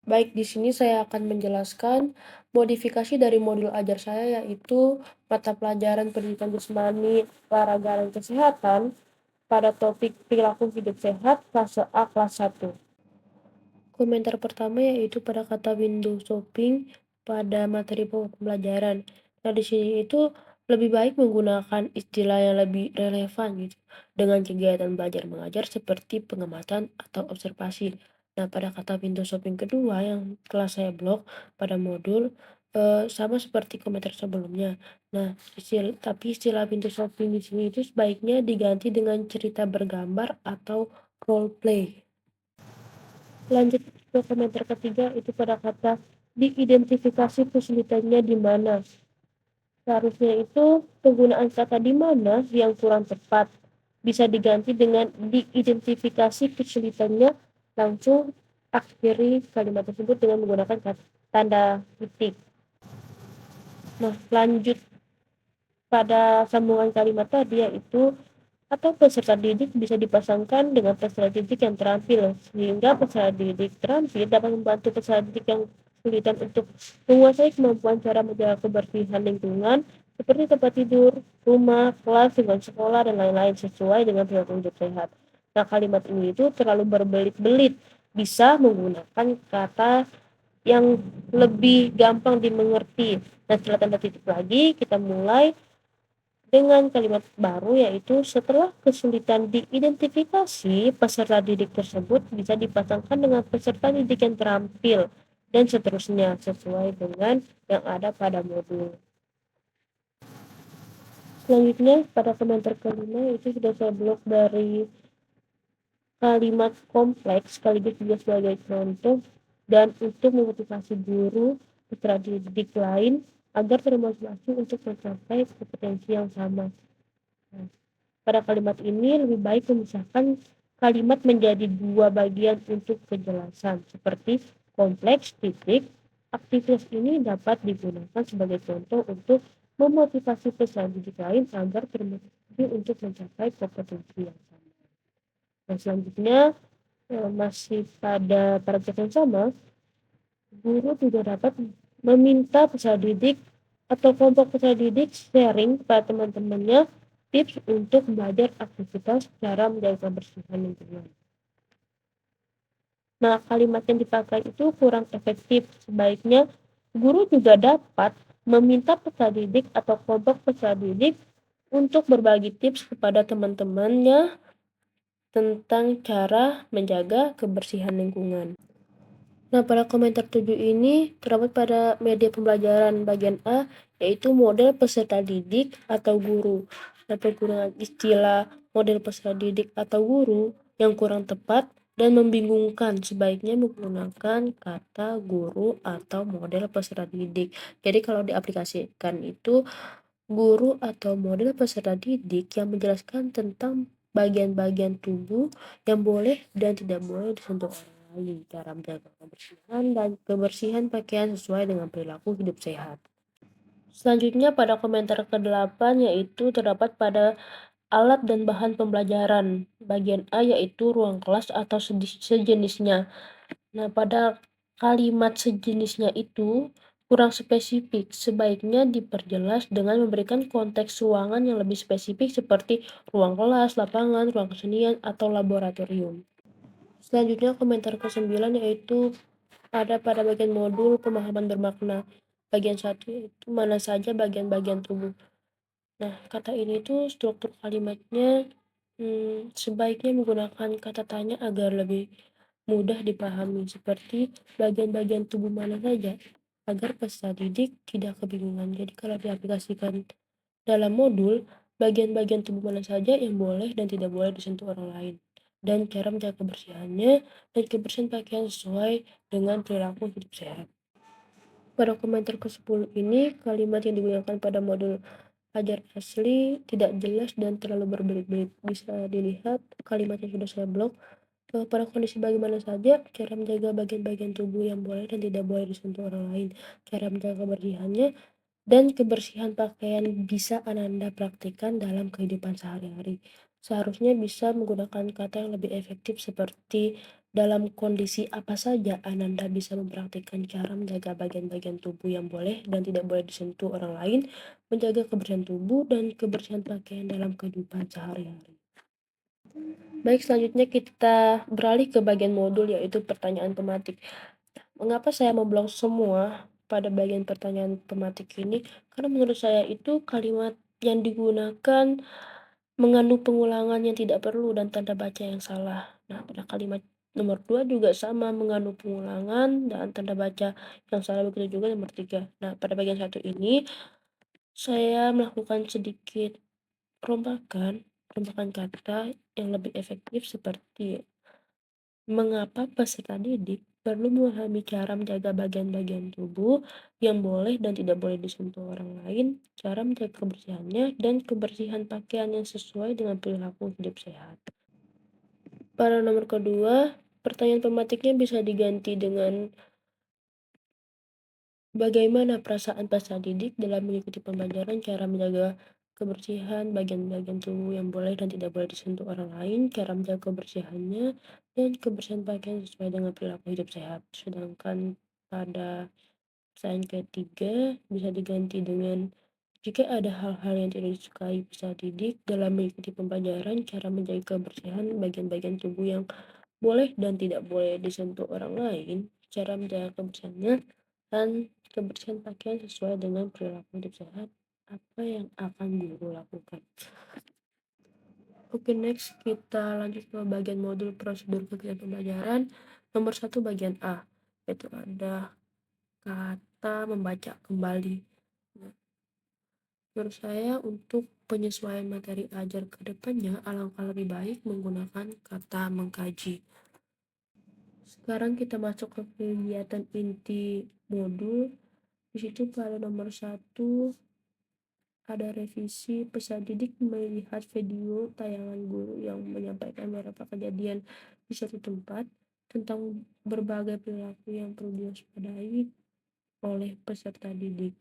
Baik, di sini saya akan menjelaskan modifikasi dari modul ajar saya, yaitu mata pelajaran pendidikan jasmani, olahraga dan kesehatan pada topik perilaku hidup sehat fase A kelas 1. Komentar pertama yaitu pada kata window shopping pada materi pokok pembelajaran. Nah, di sini itu lebih baik menggunakan istilah yang lebih relevan gitu dengan kegiatan belajar mengajar seperti pengamatan atau observasi. Nah, pada kata window shopping kedua yang telah saya blok pada modul sama seperti komentar sebelumnya. Nah, tapi istilah window shopping di sini itu sebaiknya diganti dengan cerita bergambar atau role play. Lanjut ke komentar ketiga itu pada kata diidentifikasi kesulitannya di mana. Seharusnya itu penggunaan kata di mana yang kurang tepat bisa diganti dengan diidentifikasi kesulitannya, langsung akhiri kalimat tersebut dengan menggunakan tanda titik. Nah, lanjut pada sambungan kalimat tadi yaitu atau peserta didik bisa dipasangkan dengan peserta didik yang terampil, sehingga peserta didik terampil dapat membantu peserta didik yang kesulitan untuk menguasai kemampuan cara menjaga kebersihan lingkungan seperti tempat tidur, rumah, kelas, lingkungan sekolah, dan lain-lain sesuai dengan perilaku hidup sehat. Nah, kalimat ini itu terlalu berbelit-belit, bisa menggunakan kata yang lebih gampang dimengerti. Nah, setelah tanda titik lagi, kita mulai dengan kalimat baru yaitu setelah kesulitan diidentifikasi, peserta didik tersebut bisa dipasangkan dengan peserta didik yang terampil dan seterusnya sesuai dengan yang ada pada modul. Selanjutnya pada komentar kelima itu sudah saya blok dari kalimat kompleks sekaligus juga sebagai contoh dan untuk memotivasi guru peserta didik lain agar termotivasi untuk mencapai kompetensi yang sama. Nah, pada kalimat ini lebih baik memisahkan kalimat menjadi dua bagian untuk kejelasan, seperti kompleks titik. Aktivitas ini dapat digunakan sebagai contoh untuk memotivasi peserta didik lain agar termotivasi untuk mencapai kompetensi yang sama. Nah, selanjutnya masih pada paragraf yang sama, guru juga dapat meminta peserta didik atau kelompok peserta didik sharing kepada teman-temannya tips untuk belajar aktivitas cara menjaga kebersihan lingkungan. Nah, kalimat yang dipakai itu kurang efektif. Sebaiknya guru juga dapat meminta peserta didik atau kelompok peserta didik untuk berbagi tips kepada teman-temannya tentang cara menjaga kebersihan lingkungan. Nah, pada komentar 7 ini terdapat pada media pembelajaran bagian A, yaitu model peserta didik atau guru. Nah, penggunaan istilah model peserta didik atau guru yang kurang tepat dan membingungkan, sebaiknya menggunakan kata guru atau model peserta didik. Jadi kalau diaplikasikan itu guru atau model peserta didik yang menjelaskan tentang bagian-bagian tubuh yang boleh dan tidak boleh disentuh orang lain, cara menjaga kebersihan dan kebersihan pakaian sesuai dengan perilaku hidup sehat. Selanjutnya pada komentar ke-8 yaitu terdapat pada alat dan bahan pembelajaran bagian A yaitu ruang kelas atau sejenisnya. Nah, pada kalimat sejenisnya itu kurang spesifik, sebaiknya diperjelas dengan memberikan konteks ruangan yang lebih spesifik seperti ruang kelas, lapangan, ruang kesenian, atau laboratorium. Selanjutnya komentar ke-9 yaitu ada pada bagian modul pemahaman bermakna. Bagian 1 itu mana saja bagian-bagian tubuh. Nah, kata ini tuh struktur kalimatnya sebaiknya menggunakan kata tanya agar lebih mudah dipahami, seperti bagian-bagian tubuh mana saja, agar peserta didik tidak kebingungan. Jadi kalau diaplikasikan dalam modul, bagian-bagian tubuh mana saja yang boleh dan tidak boleh disentuh orang lain, dan cara menjaga kebersihannya dan kebersihan pakaian sesuai dengan perilaku hidup sehat. Pada komentar ke-10 ini, kalimat yang digunakan pada modul ajar asli tidak jelas dan terlalu berbelit-belit. Bisa dilihat kalimat yang sudah saya blok. Pada kondisi bagaimana saja, cara menjaga bagian-bagian tubuh yang boleh dan tidak boleh disentuh orang lain, cara menjaga kebersihannya, dan kebersihan pakaian bisa Ananda praktikkan dalam kehidupan sehari-hari. Seharusnya bisa menggunakan kata yang lebih efektif seperti Dalam kondisi apa saja Ananda bisa mempraktikkan cara menjaga bagian-bagian tubuh yang boleh dan tidak boleh disentuh orang lain, menjaga kebersihan tubuh dan kebersihan pakaian dalam kehidupan sehari-hari? Baik, selanjutnya kita beralih ke bagian modul, yaitu pertanyaan tematik. Mengapa saya memblok semua pada bagian pertanyaan tematik ini? Karena menurut saya itu kalimat yang digunakan mengandung pengulangan yang tidak perlu dan tanda baca yang salah. Nah, pada kalimat nomor 2 juga sama, mengandung pengulangan dan tanda baca yang salah, begitu juga nomor 3. Nah, pada bagian satu ini saya melakukan sedikit perombakan kata yang lebih efektif, seperti mengapa peserta didik perlu memahami cara menjaga bagian-bagian tubuh yang boleh dan tidak boleh disentuh orang lain, cara menjaga kebersihannya, dan kebersihan pakaian yang sesuai dengan perilaku hidup sehat. Pada nomor kedua, pertanyaan pematiknya bisa diganti dengan bagaimana perasaan peserta didik dalam mengikuti pembelajaran cara menjaga kebersihan bagian-bagian tubuh yang boleh dan tidak boleh disentuh orang lain, cara menjaga kebersihannya, dan kebersihan pakaian sesuai dengan perilaku hidup sehat. Sedangkan pada pertanyaan ketiga bisa diganti dengan jika ada hal-hal yang tidak disukai peserta didik dalam mengikuti pembelajaran cara menjaga kebersihan bagian-bagian tubuh yang boleh dan tidak boleh disentuh orang lain, cara menjaga kebersihannya, dan kebersihan pakaian sesuai dengan perilaku hidup sehat, apa yang akan guru lakukan? Oke, next kita lanjut ke bagian modul prosedur kegiatan pembelajaran. Nomor 1 bagian A, yaitu ada kata membaca kembali. Menurut saya untuk penyesuaian materi ajar ke depannya alangkah lebih baik menggunakan kata mengkaji. Sekarang kita masuk ke kegiatan inti modul. Di situ pada nomor 1 ada revisi. Peserta didik melihat video tayangan guru yang menyampaikan beberapa kejadian di suatu tempat tentang berbagai perilaku yang perlu diwaspadai oleh peserta didik.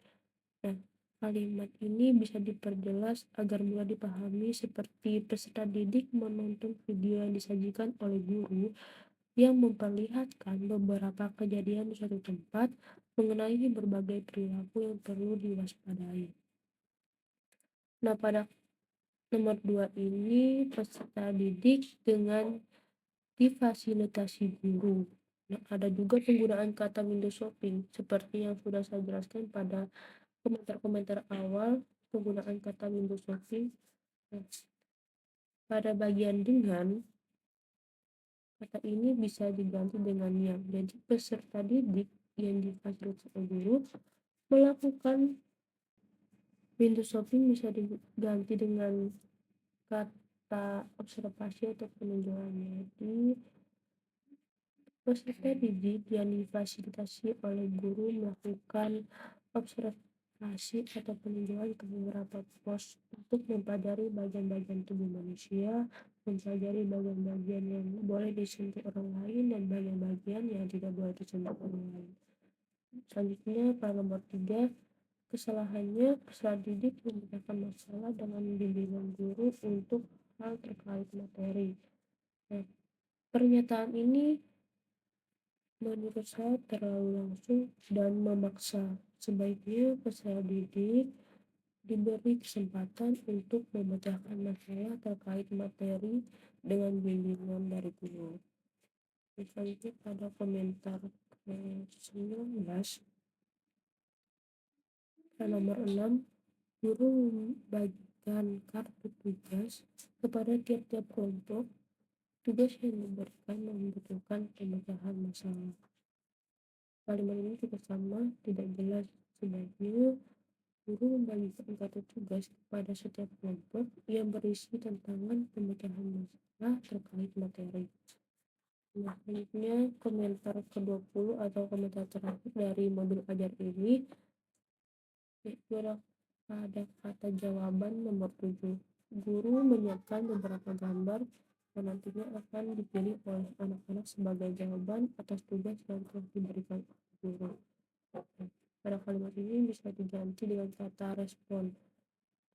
Nah, kalimat ini bisa diperjelas agar mudah dipahami, seperti peserta didik menonton video yang disajikan oleh guru yang memperlihatkan beberapa kejadian di suatu tempat mengenai berbagai perilaku yang perlu diwaspadai. Nah, pada nomor 2 ini peserta didik dengan difasilitasi guru. Nah, ada juga penggunaan kata window shopping seperti yang sudah saya jelaskan pada komentar-komentar awal penggunaan kata window shopping. Nah, pada bagian dengan, kata ini bisa diganti dengan yang. Jadi peserta didik yang difasilitasi guru melakukan window shopping bisa diganti dengan kata observasi atau peninjauan. Jadi peserta didik yang difasilitasi oleh guru melakukan observasi atau peninjauan ke beberapa pos untuk mempelajari bagian-bagian tubuh manusia, mempelajari bagian-bagian yang boleh disentuh orang lain dan bagian-bagian yang tidak boleh disentuh orang lain. Selanjutnya pada nomor 3, kesalahannya peserta didik memecahkan masalah dengan bimbingan guru untuk hal terkait materi. Nah, pernyataan ini menurut saya terlalu langsung dan memaksa. Sebaiknya peserta didik diberi kesempatan untuk memecahkan masalah terkait materi dengan bimbingan dari guru. Selanjutnya pada komentar ke-19, nomor 6, guru membagikan kartu tugas kepada tiap-tiap kelompok. Tugas yang diberikan membutuhkan pemecahan masalah. Kalimat ini cukup sama, tidak jelas. Sebaiknya guru membagikan kartu tugas kepada setiap kelompok yang berisi tantangan pemecahan masalah terkait materi. Nah, selanjutnya komentar ke-20 atau komentar terakhir dari modul ajar ini, yaitu pada kata jawaban nomor 7. Guru menyiapkan beberapa gambar yang nantinya akan dipilih oleh anak-anak sebagai jawaban atas tugas yang telah diberikan oleh guru. Pada kalimat ini bisa diganti dengan kata respon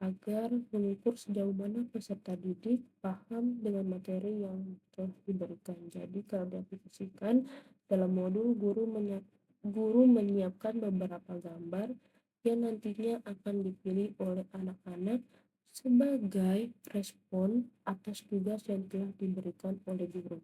agar mengukur sejauh mana peserta didik paham dengan materi yang telah diberikan. Jadi kalau diaplikasikan dalam modul, guru menyiapkan beberapa gambar yang nantinya akan dipilih oleh anak-anak sebagai respon atas tugas yang telah diberikan oleh guru.